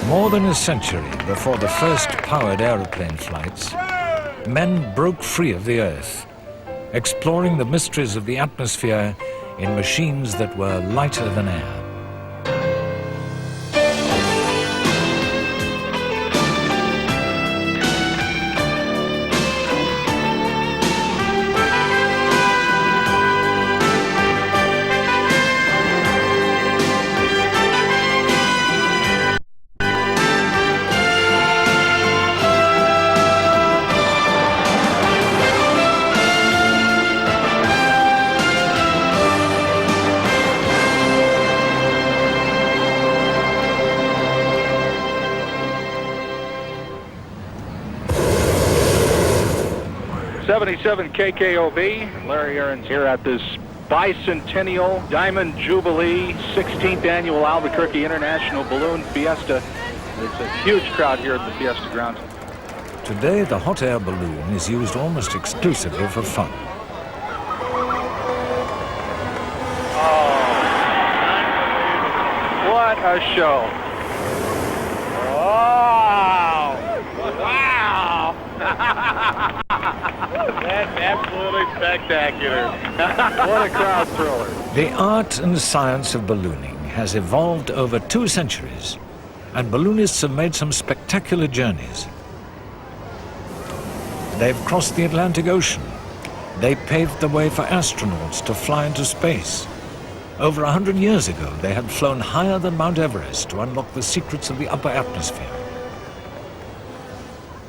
More than a century before the first powered aeroplane flights, men broke free of the Earth, exploring the mysteries of the atmosphere in machines that were lighter than air. '77 KKOV. Larry Aarons here at this bicentennial Diamond Jubilee 16th Annual Albuquerque International Balloon Fiesta. It's a huge crowd here at the Fiesta grounds. Today, the hot air balloon is used almost exclusively for fun. Oh, what a show. Oh, wow. That's absolutely spectacular. What a crowd thriller. The art and science of ballooning has evolved over 2 centuries, and balloonists have made some spectacular journeys. They've crossed the Atlantic Ocean. They paved the way for astronauts to fly into space. Over 100 years ago, they had flown higher than Mount Everest to unlock the secrets of the upper atmosphere.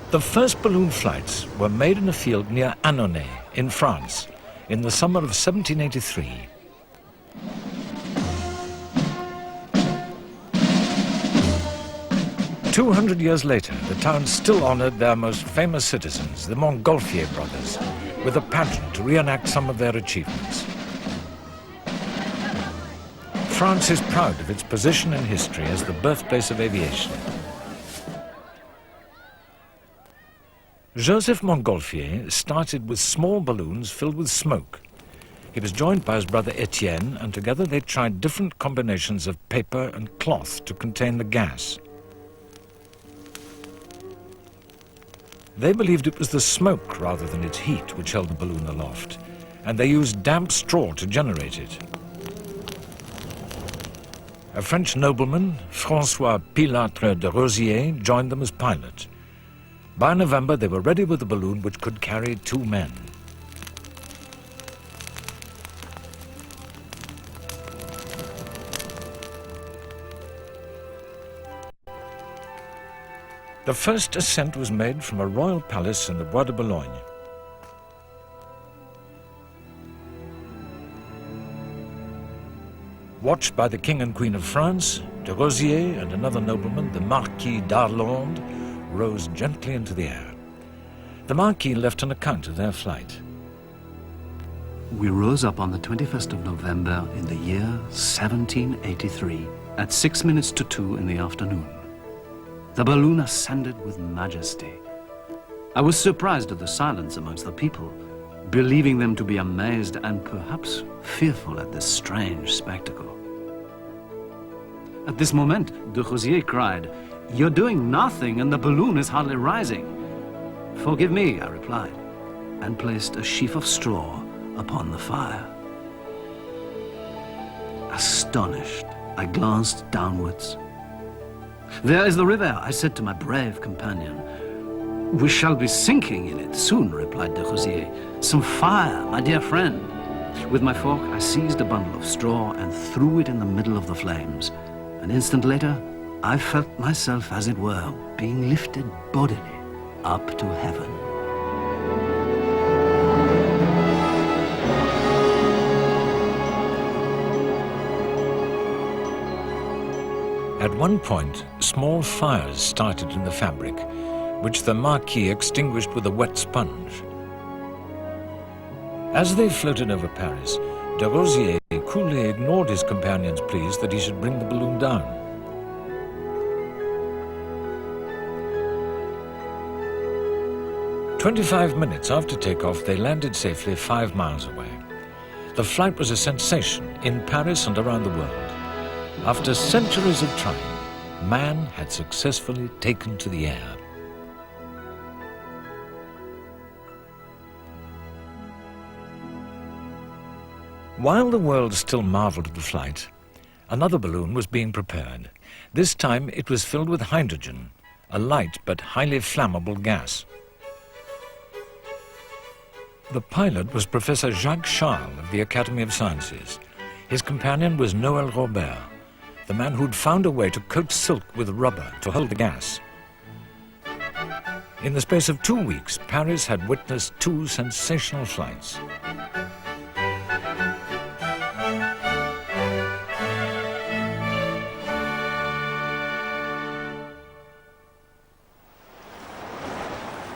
The first balloon flights were made in a field near Annonay in France in the summer of 1783. "200 years later, the town still honored their most famous citizens, the Montgolfier brothers, with a pageant to reenact some of their achievements. France is proud of its position in history as the birthplace of aviation. Joseph Montgolfier started with small balloons filled with smoke. He was joined by his brother Etienne, and together they tried different combinations of paper and cloth to contain the gas. They believed it was the smoke rather than its heat which held the balloon aloft, and they used damp straw to generate it. A French nobleman, François Pilâtre de Rosiers, joined them as pilot. By November, they were ready with a balloon which could carry 2 men. The first ascent was made from a royal palace in the Bois de Boulogne. Watched by the King and Queen of France, de Rosiers and another nobleman, the Marquis d'Arlandes, rose gently into the air. The Marquis left an account of their flight. "We rose up on the 21st of November in the year 1783 at 6 minutes to 2 in the afternoon. The balloon ascended with majesty. I was surprised at the silence amongst the people, believing them to be amazed and perhaps fearful at this strange spectacle. At this moment, de Rosiers cried, 'You're doing nothing and the balloon is hardly rising.' 'Forgive me,' I replied, and placed a sheaf of straw upon the fire. Astonished, I glanced downwards. 'There is the river,' I said to my brave companion. 'We shall be sinking in it soon,' replied de Rosiers. 'Some fire, my dear friend.' With my fork, I seized a bundle of straw and threw it in the middle of the flames. An instant later, I felt myself, as it were, being lifted bodily up to heaven. At one point, small fires started in the fabric, which the Marquis extinguished with a wet sponge. As they floated over Paris, de Rosiers coolly ignored his companion's pleas that he should bring the balloon down. "25 minutes after takeoff, they landed safely 5 miles away. The flight was a sensation in Paris and around the world. After centuries of trying, man had successfully taken to the air. While the world still marveled at the flight, another balloon was being prepared. This time it was filled with hydrogen, a light but highly flammable gas. The pilot was Professor Jacques Charles of the Academy of Sciences. His companion was Noël Robert, the man who'd found a way to coat silk with rubber to hold the gas. In the space of 2 weeks, Paris had witnessed 2 sensational flights.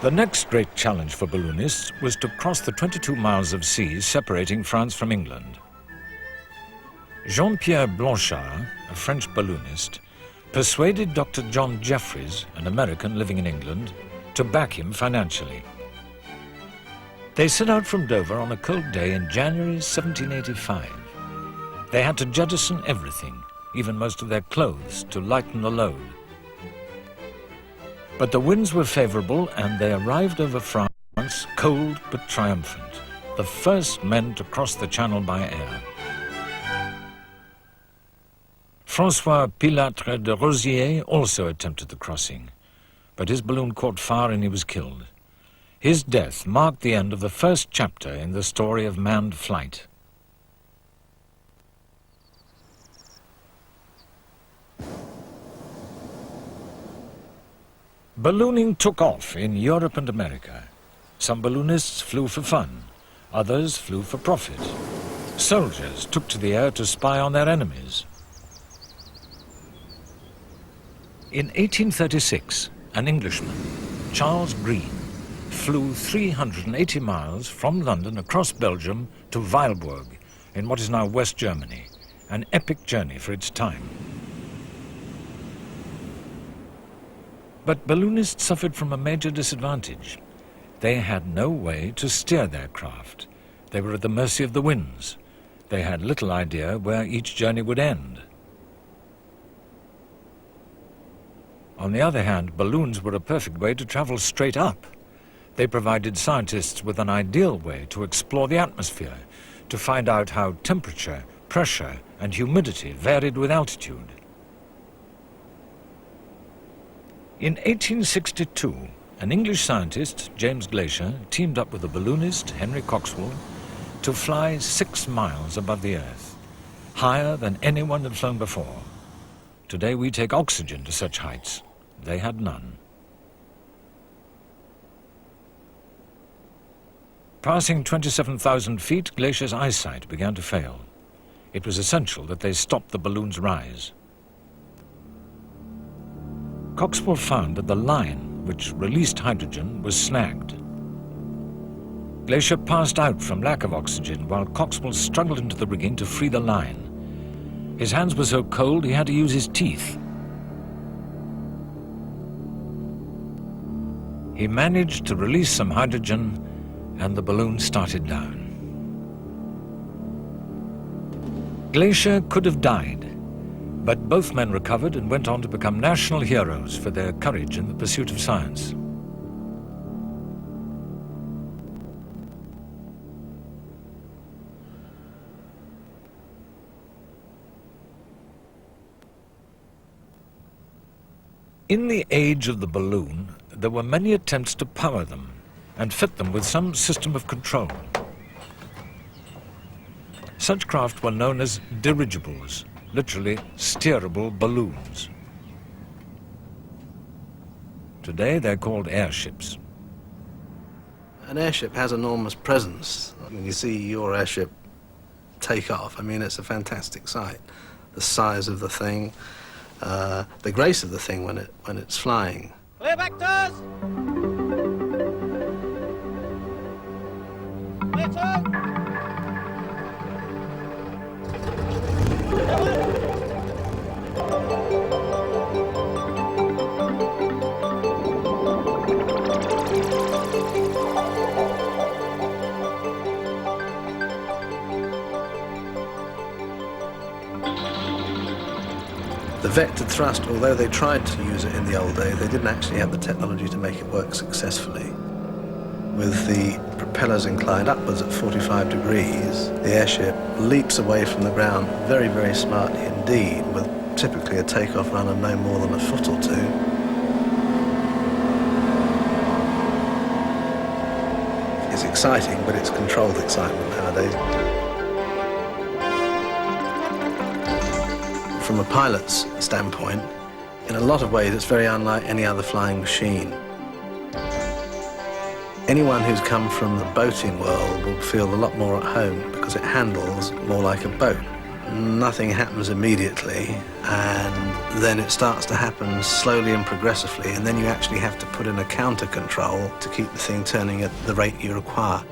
The next great challenge for balloonists was to cross the 22 miles of seas separating France from England. Jean-Pierre Blanchard, a French balloonist, persuaded Dr. John Jeffries, an American living in England, to back him financially. They set out from Dover on a cold day in January 1785. They had to jettison everything, even most of their clothes, to lighten the load. But the winds were favorable and they arrived over France, cold but triumphant, the first men to cross the Channel by air. François Pilatre de Rosiers also attempted the crossing, but his balloon caught fire and he was killed. His death marked the end of the first chapter in the story of manned flight. Ballooning took off in Europe and America. Some balloonists flew for fun, others flew for profit. Soldiers took to the air to spy on their enemies. In 1836, an Englishman, Charles Green, flew 380 miles from London across Belgium to Weilburg in what is now West Germany, an epic journey for its time. But balloonists suffered from a major disadvantage. They had no way to steer their craft. They were at the mercy of the winds. They had little idea where each journey would end. On the other hand, balloons were a perfect way to travel straight up. They provided scientists with an ideal way to explore the atmosphere, to find out how temperature, pressure, and humidity varied with altitude. In 1862, an English scientist, James Glaisher, teamed up with a balloonist, Henry Coxwell, to fly 6 miles above the Earth, higher than anyone had flown before. Today we take oxygen to such heights. They had none. Passing 27,000 feet, Glaisher's eyesight began to fail. It was essential that they stop the balloon's rise. Coxwell found that the line, which released hydrogen, was snagged. Glaisher passed out from lack of oxygen while Coxwell struggled into the rigging to free the line. His hands were so cold he had to use his teeth. He managed to release some hydrogen and the balloon started down. Glaisher could have died, but both men recovered and went on to become national heroes for their courage in the pursuit of science. In the age of the balloon, there were many attempts to power them and fit them with some system of control. Such craft were known as dirigibles, literally steerable balloons. Today they're called airships. An airship has enormous presence. When you see your airship take off, I mean, it's a fantastic sight. The size of the thing, the grace of the thing when it's flying. Clear vectors! Clear two! The vectored thrust, although they tried to use it in the old days, they didn't actually have the technology to make it work successfully. With the propellers inclined upwards at 45 degrees, the airship leaps away from the ground very, very smartly indeed, with typically a takeoff run of no more than a foot or two. It's exciting, but it's controlled excitement nowadays. From a pilot's standpoint, in a lot of ways it's very unlike any other flying machine. Anyone who's come from the boating world will feel a lot more at home because it handles more like a boat. Nothing happens immediately, and then it starts to happen slowly and progressively, and then you actually have to put in a counter control to keep the thing turning at the rate you require.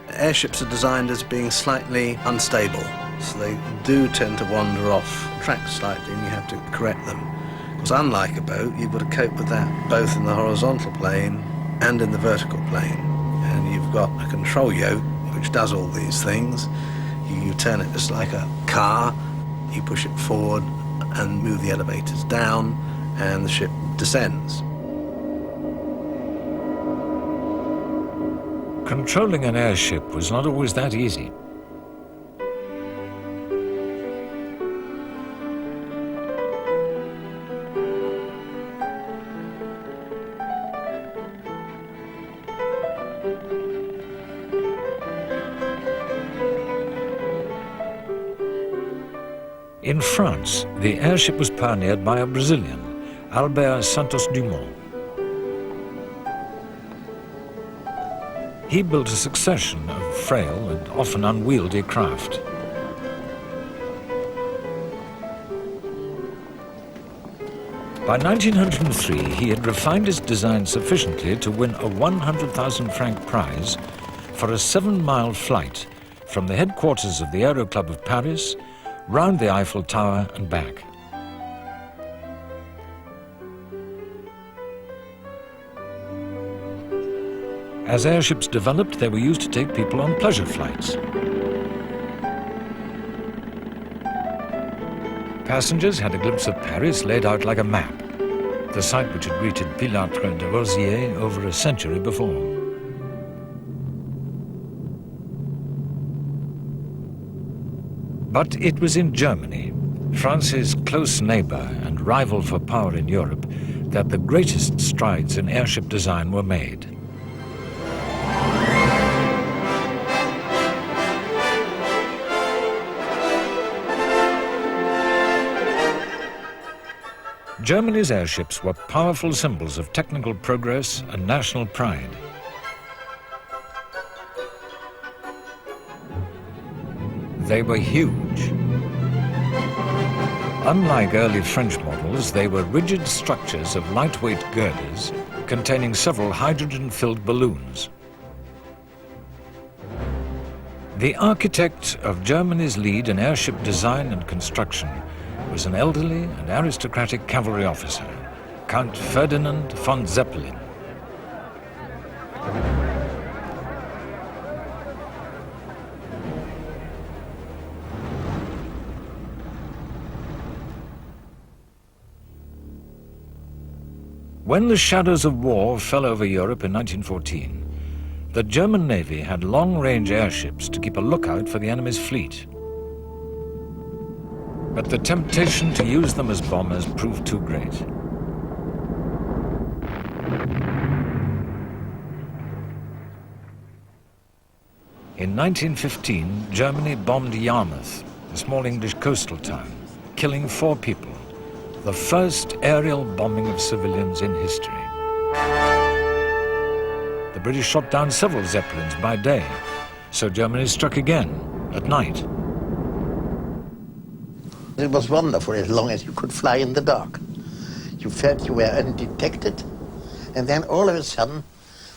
Airships are designed as being slightly unstable, so they do tend to wander off track slightly, and you have to correct them. Because unlike a boat, you've got to cope with that both in the horizontal plane and in the vertical plane. And you've got a control yoke which does all these things. You turn it just like a car, you push it forward and move the elevators down, and the ship descends. Controlling an airship was not always that easy. In France, the airship was pioneered by a Brazilian, Albert Santos Dumont. He built a succession of frail and often unwieldy craft. By 1903, he had refined his design sufficiently to win a 100,000 franc prize for a 7-mile flight from the headquarters of the Aero Club of Paris round the Eiffel Tower and back. As airships developed, they were used to take people on pleasure flights. Passengers had a glimpse of Paris laid out like a map, the site which had greeted Pilâtre de Rosiers over a century before. But it was in Germany, France's close neighbor and rival for power in Europe, that the greatest strides in airship design were made. Germany's airships were powerful symbols of technical progress and national pride. They were huge. Unlike early French models, they were rigid structures of lightweight girders containing several hydrogen-filled balloons. The architect of Germany's lead in airship design and construction was an elderly and aristocratic cavalry officer, Count Ferdinand von Zeppelin. When the shadows of war fell over Europe in 1914, the German Navy had long-range airships to keep a lookout for the enemy's fleet. But the temptation to use them as bombers proved too great. In 1915, Germany bombed Yarmouth, a small English coastal town, killing 4 people, the first aerial bombing of civilians in history. The British shot down several Zeppelins by day, so Germany struck again at night. It was wonderful as long as you could fly in the dark. You felt you were undetected, and then all of a sudden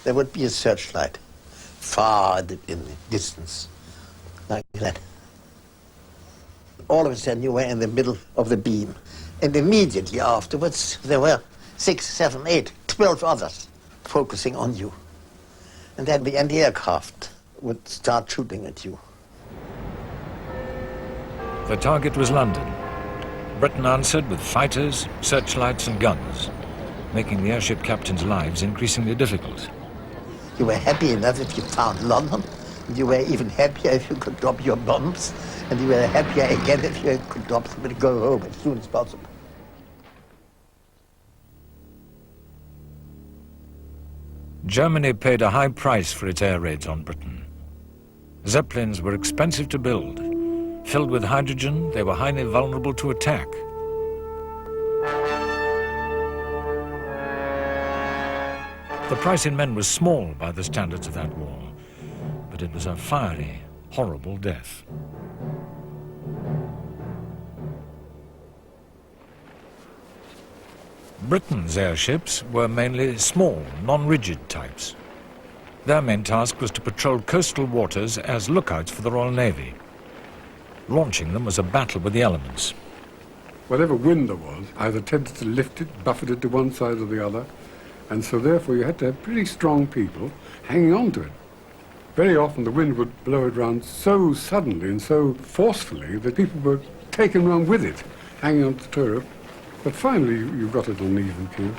there would be a searchlight far in the distance, like that. All of a sudden you were in the middle of the beam, and immediately afterwards there were 6, 7, 8, 12 others focusing on you. And then the anti-aircraft would start shooting at you. The target was London. Britain answered with fighters, searchlights and guns, making the airship captains' lives increasingly difficult. You were happy enough if you found London. And you were even happier if you could drop your bombs. And you were happier again if you could drop them and go home as soon as possible. Germany paid a high price for its air raids on Britain. Zeppelins were expensive to build. Filled with hydrogen, they were highly vulnerable to attack. The price in men was small by the standards of that war, but it was a fiery, horrible death. Britain's airships were mainly small, non-rigid types. Their main task was to patrol coastal waters as lookouts for the Royal Navy. Launching them was a battle with the elements. Whatever wind there was, either tended to lift it, buffet it to one side or the other, and so therefore you had to have pretty strong people hanging on to it. Very often the wind would blow it round so suddenly and so forcefully that people were taken round with it, hanging on to the tow rope. But finally you got it on an even keel.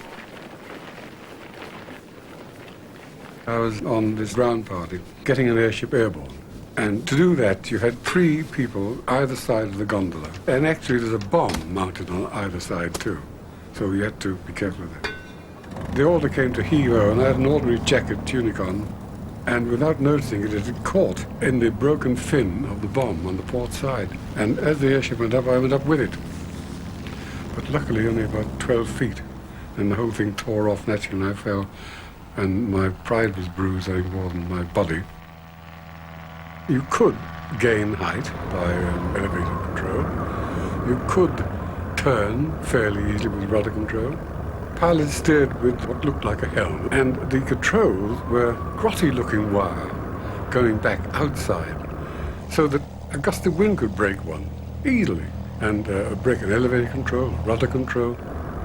I was on this ground party, getting an airship airborne. And to do that, you had 3 people either side of the gondola. And actually there's a bomb mounted on either side too. So you had to be careful of that. The order came to heave ho, and I had an ordinary jacket, tunic on, and without noticing it, it had caught in the broken fin of the bomb on the port side. And as the airship went up, I went up with it. But luckily only about 12 feet. And the whole thing tore off naturally, and I fell. And my pride was bruised, I think, more than my body. You could gain height by elevator control. You could turn fairly easily with rudder control. Pilots steered with what looked like a helm, and the controls were grotty-looking wire going back outside, so that a gust of wind could break one easily, and break an elevator control, rudder control,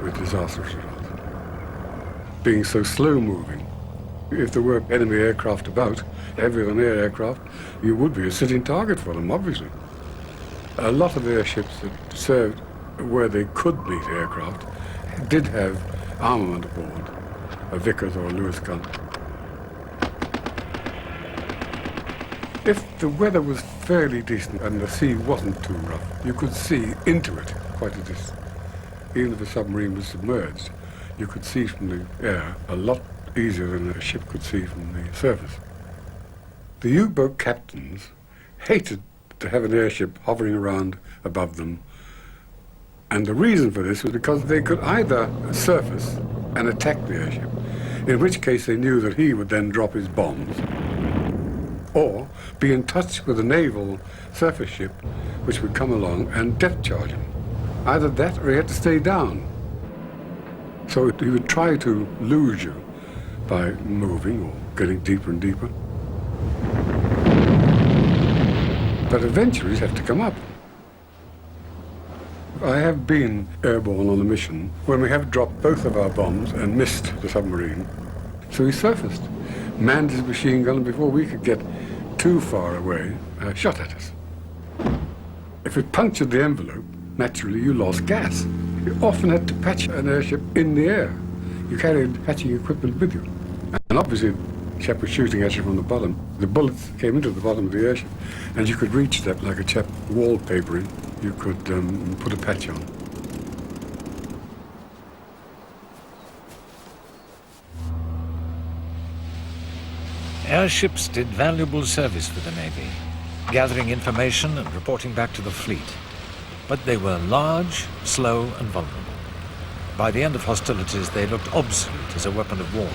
with disastrous results. Being so slow-moving, if there were enemy aircraft about, heavy on air aircraft, you would be a sitting target for them, obviously. A lot of airships that served where they could meet aircraft did have armament aboard, a Vickers or a Lewis gun. If the weather was fairly decent and the sea wasn't too rough, you could see into it quite a distance. Even if the submarine was submerged, you could see from the air a lot easier than a ship could see from the surface. The U-boat captains hated to have an airship hovering around above them, and the reason for this was because they could either surface and attack the airship, in which case they knew that he would then drop his bombs, or be in touch with a naval surface ship which would come along and depth charge him. Either that or he had to stay down. So he would try to lose you by moving or getting deeper and deeper. But eventually he'd have to come up. I have been airborne on a mission when we have dropped both of our bombs and missed the submarine. So he surfaced, manned his machine gun, and before we could get too far away, shot at us. If it punctured the envelope, naturally you lost gas. You often had to patch an airship in the air. You carried patching equipment with you. And obviously the chap was shooting at you from the bottom. The bullets came into the bottom of the airship, and you could reach that like a chap wallpapering. You could put a patch on. Airships did valuable service for the Navy, gathering information and reporting back to the fleet. But they were large, slow and vulnerable. By the end of hostilities, they looked obsolete as a weapon of war.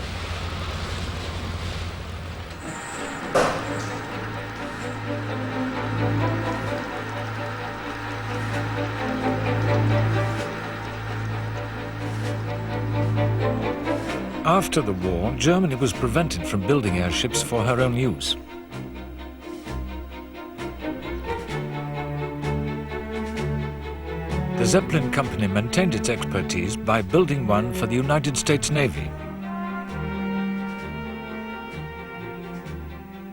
After the war, Germany was prevented from building airships for her own use. The Zeppelin Company maintained its expertise by building one for the United States Navy.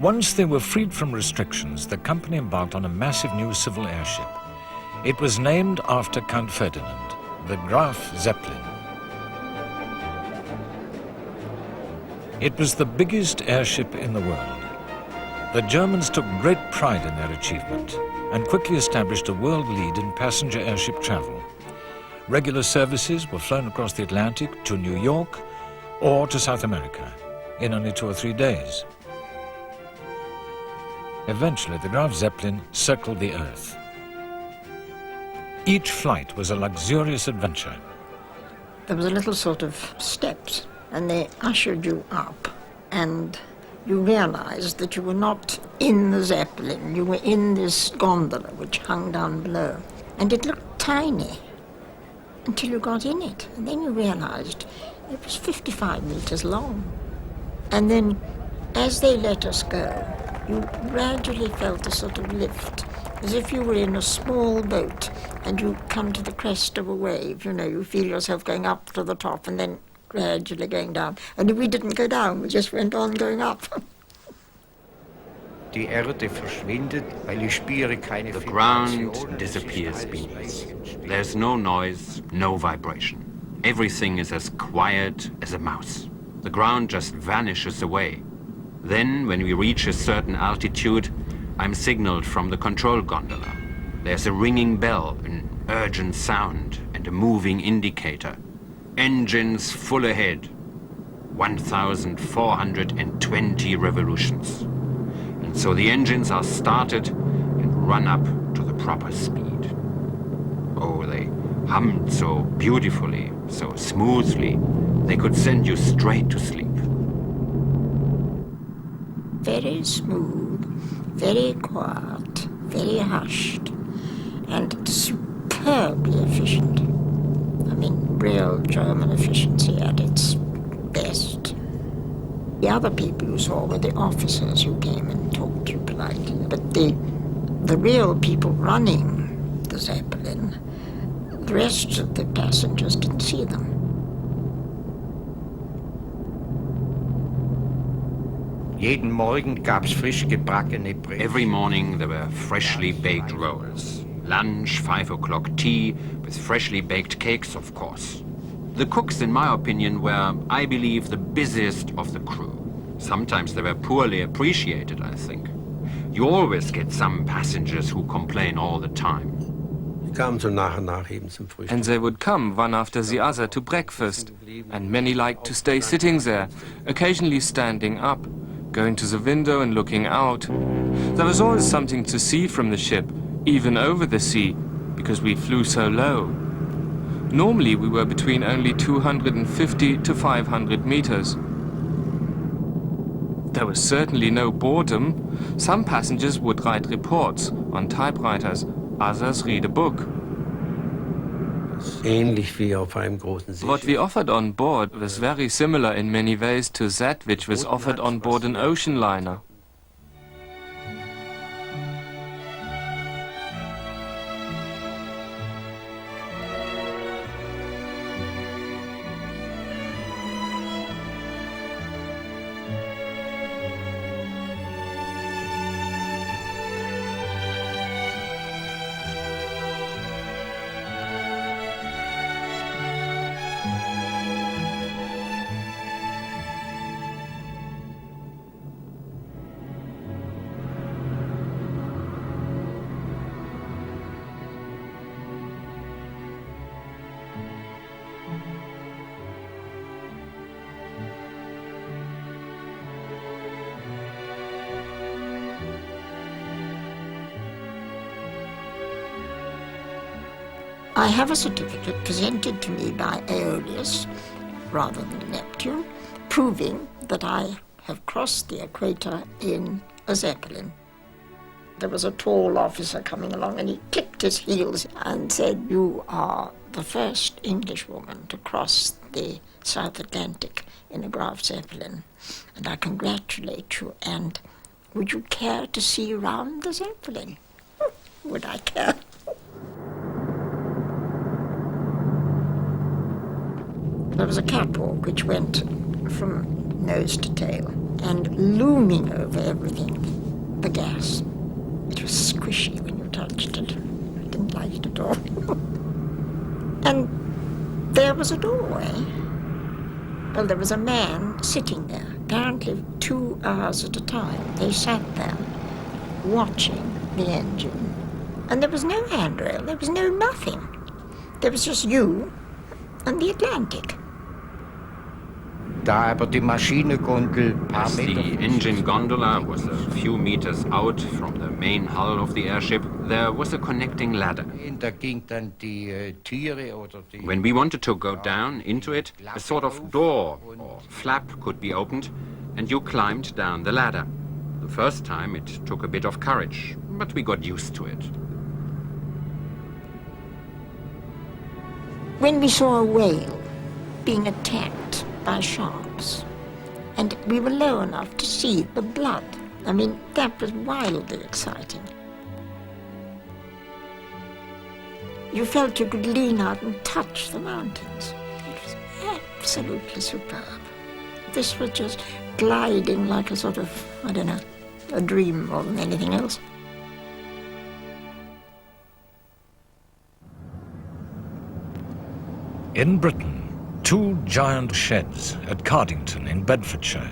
Once they were freed from restrictions, the company embarked on a massive new civil airship. It was named after Count Ferdinand, the Graf Zeppelin. It was the biggest airship in the world. The Germans took great pride in their achievement and quickly established a world lead in passenger airship travel. Regular services were flown across the Atlantic to New York or to South America in only 2 or 3 days. Eventually, the Graf Zeppelin circled the Earth. Each flight was a luxurious adventure. There was a little sort of steps, and they ushered you up, and you realized that you were not in the Zeppelin, you were in this gondola which hung down below. And it looked tiny until you got in it. And then you realized it was 55 meters long. And then as they let us go, you gradually felt a sort of lift, as if you were in a small boat and you come to the crest of a wave. You know, you feel yourself going up to the top and then gradually going down. And we didn't go down, we just went on going up. Die Erde verschwindet, weil ich spüre keine The ground disappears beneath. There's no noise, no vibration. Everything is as quiet as a mouse. The ground just vanishes away. Then, when we reach a certain altitude, I'm signaled from the control gondola. There's a ringing bell, an urgent sound, and a moving indicator. Engines full ahead. 1,420 revolutions. And so the engines are started and run up to the proper speed. Oh, they hummed so beautifully, so smoothly, they could send you straight to sleep. Very smooth, very quiet, very hushed, and superbly efficient. I mean, real German efficiency at its best. The other people you saw were the officers who came and talked to you politely, but the real people running the Zeppelin, the rest of the passengers didn't see them. Jeden Morgen gab's frisch gebackene Brötchen. Every morning there were freshly baked rolls. Lunch, 5 o'clock tea, with freshly baked cakes, of course. The cooks, in my opinion, were, I believe, the busiest of the crew. Sometimes they were poorly appreciated, I think. You always get some passengers who complain all the time. And they would come one after the other to breakfast, and many liked to stay sitting there, occasionally standing up, going to the window and looking out. There was always something to see from the ship, even over the sea, because we flew so low. Normally we were between only 250 to 500 meters. There was certainly no boredom. Some passengers would write reports on typewriters, others read a book. What we offered on board was very similar in many ways to that which was offered on board an ocean liner. I have a certificate presented to me by Aeolus, rather than Neptune, proving that I have crossed the equator in a Zeppelin. There was a tall officer coming along and he clicked his heels and said, "You are the first Englishwoman to cross the South Atlantic in a Graf Zeppelin, and I congratulate you, and would you care to see round the Zeppelin?" Would I care? There was a catwalk which went from nose to tail, and looming over everything, the gas. It was squishy when you touched it. I didn't like it at all. And there was a doorway. Well, there was a man sitting there, apparently 2 hours at a time. They sat there, watching the engine. And there was no handrail, there was no nothing. There was just you and the Atlantic. Da aber die Maschinengondel paar As the Meter engine gondola was a few meters out from the main hull of the airship, there was a connecting ladder. da ging dann die Tiere oder die... When we wanted to go down into it, a sort of door or flap could be opened, and you climbed down the ladder. The first time it took a bit of courage, but we got used to it. When we saw a whale being attacked by sharks, and we were low enough to see the blood, I mean, that was wildly exciting. You felt you could lean out and touch the mountains. It was absolutely superb. This was just gliding like a sort of, I don't know, a dream more than anything else. In Britain, 2 giant sheds at Cardington in Bedfordshire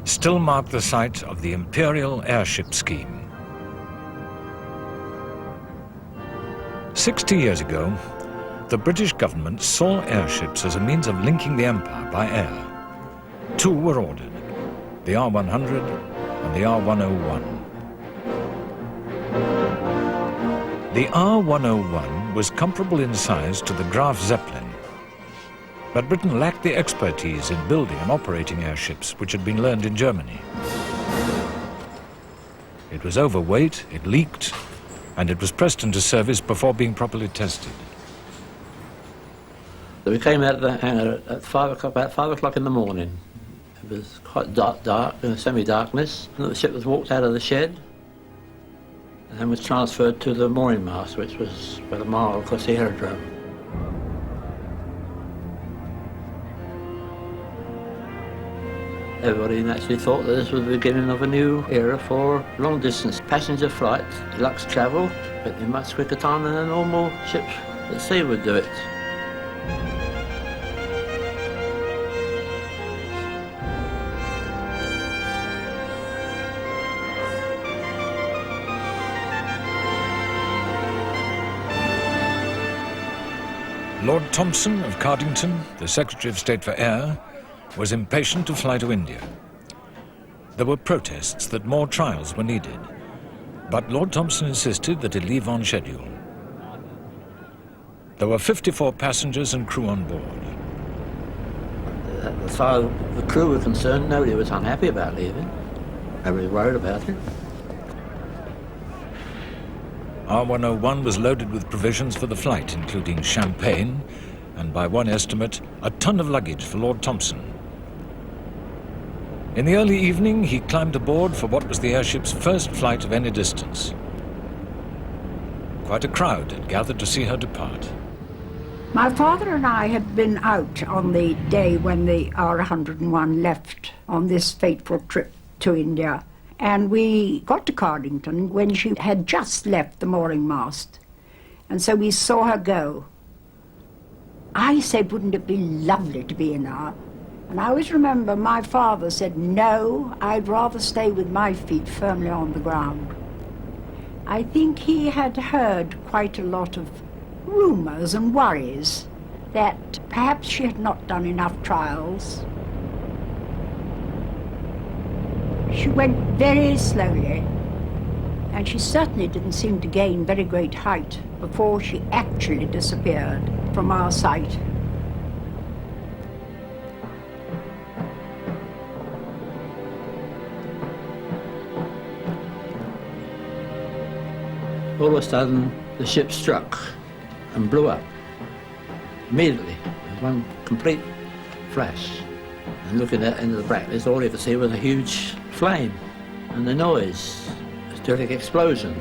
still mark the site of the Imperial airship scheme. 60 years ago, the British government saw airships as a means of linking the empire by air. 2 were ordered, the R-100 and the R-101. The R-101 was comparable in size to the Graf Zeppelin, but Britain lacked the expertise in building and operating airships which had been learned in Germany. It was overweight, it leaked, and it was pressed into service before being properly tested. So we came out of the hangar at 5 o'clock, about 5 o'clock in the morning. It was quite dark, in semi-darkness. And the ship was walked out of the shed and then was transferred to the mooring mast, which was about a mile across the aerodrome. Everybody naturally thought that this was the beginning of a new era for long-distance passenger flights, deluxe travel, but in much quicker time than a normal ship at sea would do it. Lord Thompson of Cardington, the Secretary of State for Air, was impatient to fly to India. There were protests that more trials were needed, but Lord Thompson insisted that it leave on schedule. There were 54 passengers and crew on board. As far as the crew were concerned, nobody was unhappy about leaving. Nobody was worried about it. R-101 was loaded with provisions for the flight, including champagne and, by one estimate, a ton of luggage for Lord Thompson. In the early evening, he climbed aboard for what was the airship's first flight of any distance. Quite a crowd had gathered to see her depart. My father and I had been out on the day when the R-101 left on this fateful trip to India. And we got to Cardington when she had just left the mooring mast. And so we saw her go. I said, wouldn't it be lovely to be in her? And I always remember my father said, no, I'd rather stay with my feet firmly on the ground. I think he had heard quite a lot of rumours and worries that perhaps she had not done enough trials. She went very slowly, and she certainly didn't seem to gain very great height before she actually disappeared from our sight. All of a sudden, the ship struck and blew up. Immediately, one complete flash. And looking at into the brightness, all you could see was a huge flame, and the noise, a terrific explosion.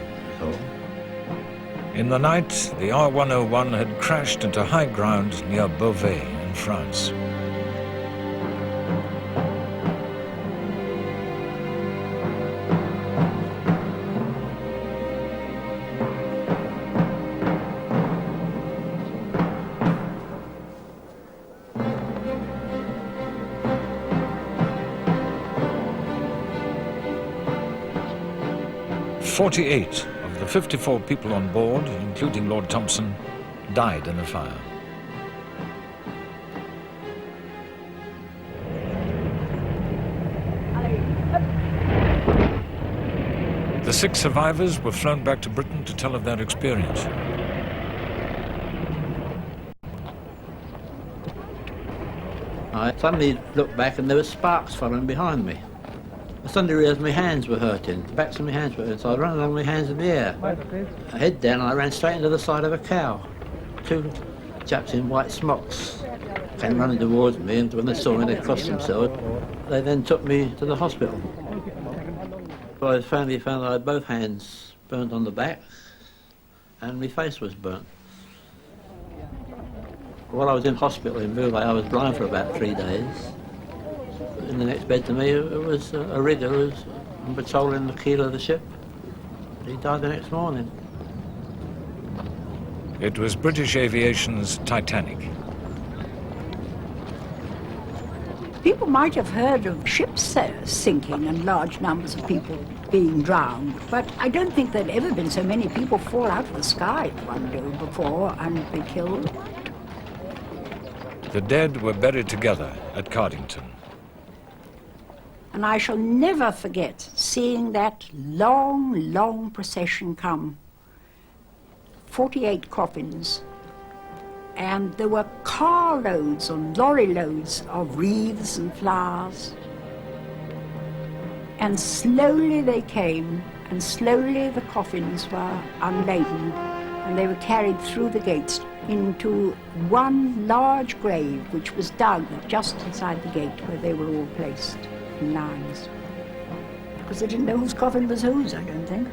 In the night, the R-101 had crashed into high ground near Beauvais in France. 48 of the 54 people on board, including Lord Thompson, died in the fire. The 6 survivors were flown back to Britain to tell of their experience. I suddenly looked back and there were sparks following behind me. I suddenly realised my hands were hurting, the backs of my hands were hurting, so I ran along with my hands in the air. I head down and I ran straight into the side of a cow. 2 chaps in white smocks came running towards me, and when they saw me they crossed themselves. They then took me to the hospital. I finally found that I had both hands burnt on the back and my face was burnt. While I was in hospital in Beauvais, I was blind for about 3 days. In the next bed to me, it was a rigger who was on patrol in the keel of the ship. He died the next morning. It was British Aviation's Titanic. People might have heard of ships sinking and large numbers of people being drowned, but I don't think there'd ever been so many people fall out of the sky one day before and be killed. The dead were buried together at Cardington. And I shall never forget seeing that long, long procession come. 48 coffins. And there were carloads or lorry loads of wreaths and flowers. And slowly they came, and slowly the coffins were unladen, and they were carried through the gates into one large grave, which was dug just inside the gate where they were all placed in lines. Because they didn't know whose coffin was whose, I don't think.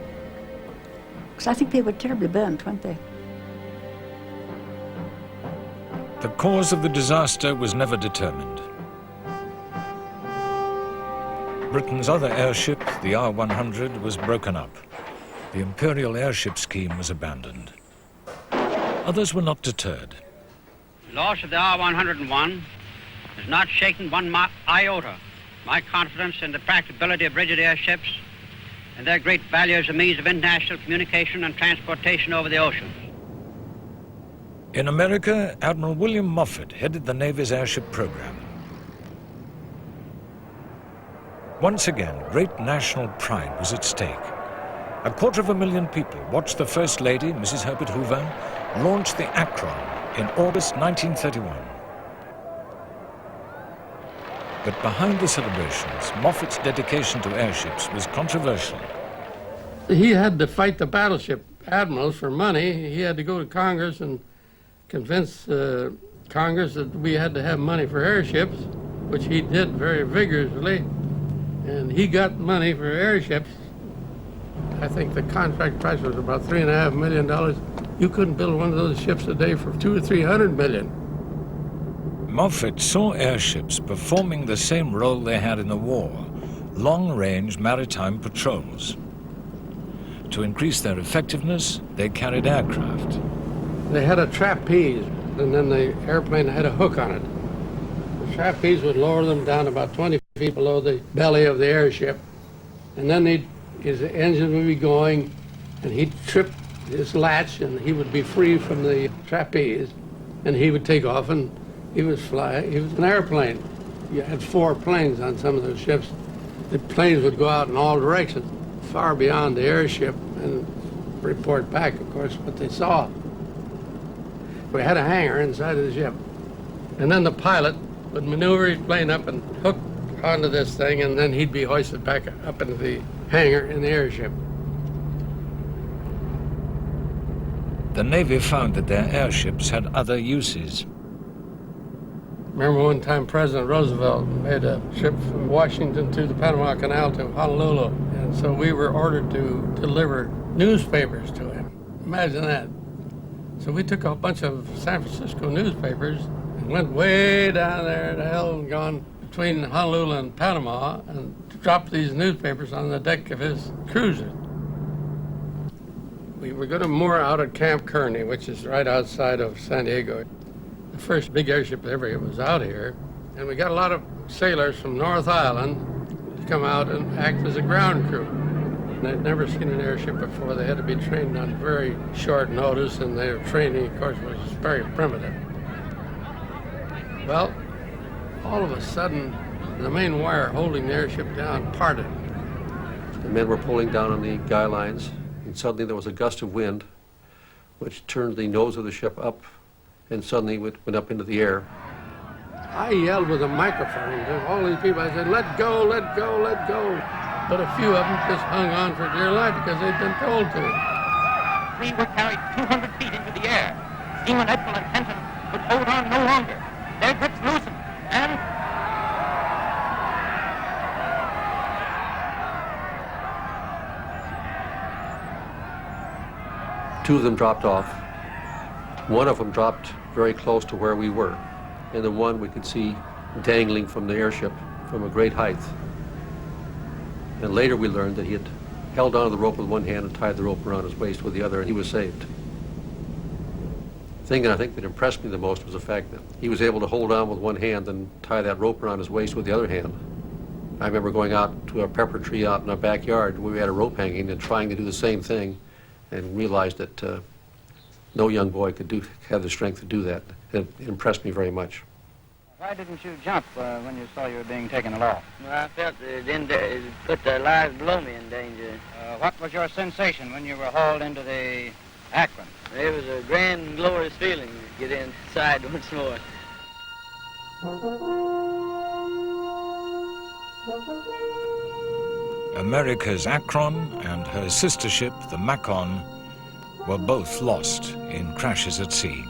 Because I think they were terribly burnt, weren't they? The cause of the disaster was never determined. Britain's other airship, the R-100, was broken up. The Imperial airship scheme was abandoned. Others were not deterred. The loss of the R-101 has not shaken one iota my confidence in the practicability of rigid airships and their great value as a means of international communication and transportation over the oceans. In America, Admiral William Moffett headed the Navy's airship program. Once again, great national pride was at stake. 250,000 people watched the First Lady, Mrs. Herbert Hoover, launch the Akron in August 1931. But behind the celebrations, Moffett's dedication to airships was controversial. He had to fight the battleship admirals for money. He had to go to Congress and convince Congress that we had to have money for airships, which he did very vigorously. And he got money for airships. I think the contract price was about $3.5 million. You couldn't build one of those ships a day for $200 or $300 million. Moffett saw airships performing the same role they had in the war, long-range maritime patrols. To increase their effectiveness, they carried aircraft. They had a trapeze, and then the airplane had a hook on it. The trapeze would lower them down about 20 feet below the belly of the airship, and then his engine would be going, and he'd trip his latch, and he would be free from the trapeze, and he would take off, and he was flying. He was an airplane. You had 4 planes on some of those ships. The planes would go out in all directions, far beyond the airship, and report back, of course, what they saw. We had a hangar inside of the ship, and then the pilot would maneuver his plane up and hook onto this thing, and then he'd be hoisted back up into the hangar in the airship. The Navy found that their airships had other uses. Remember one time President Roosevelt made a trip from Washington to the Panama Canal to Honolulu, and so we were ordered to deliver newspapers to him. Imagine that. So we took a bunch of San Francisco newspapers and went way down there to hell and gone between Honolulu and Panama and dropped these newspapers on the deck of his cruiser. We were going to moor out at Camp Kearney, which is right outside of San Diego. The first big airship ever was out here, and we got a lot of sailors from North Island to come out and act as a ground crew. They'd never seen an airship before. They had to be trained on very short notice, and their training, of course, was very primitive. Well, all of a sudden, the main wire holding the airship down parted. The men were pulling down on the guy lines, and suddenly there was a gust of wind, which turned the nose of the ship up, and suddenly went up into the air. I yelled with a microphone to all these people. I said, "Let go, let go, let go." But a few of them just hung on for dear life because they'd been told to. We were carried 200 feet into the air. Seaman Edwin and Kenton could hold on no longer. Their grips loosened, and... Two of them dropped off. One of them dropped very close to where we were, and the one we could see dangling from the airship from a great height. And later we learned that he had held onto the rope with one hand and tied the rope around his waist with the other, and he was saved. The thing that I think that impressed me the most was the fact that he was able to hold on with one hand and tie that rope around his waist with the other hand. I remember going out to a pepper tree out in our backyard where we had a rope hanging and trying to do the same thing, and realized that no young boy could have the strength to do that. It impressed me very much. Why didn't you jump when you saw you were being taken aloft? Well, I felt it put the lives below me in danger. What was your sensation when you were hauled into the Akron? It was a grand, glorious feeling to get inside once more. America's Akron and her sister ship, the Macon, were both lost in crashes at sea.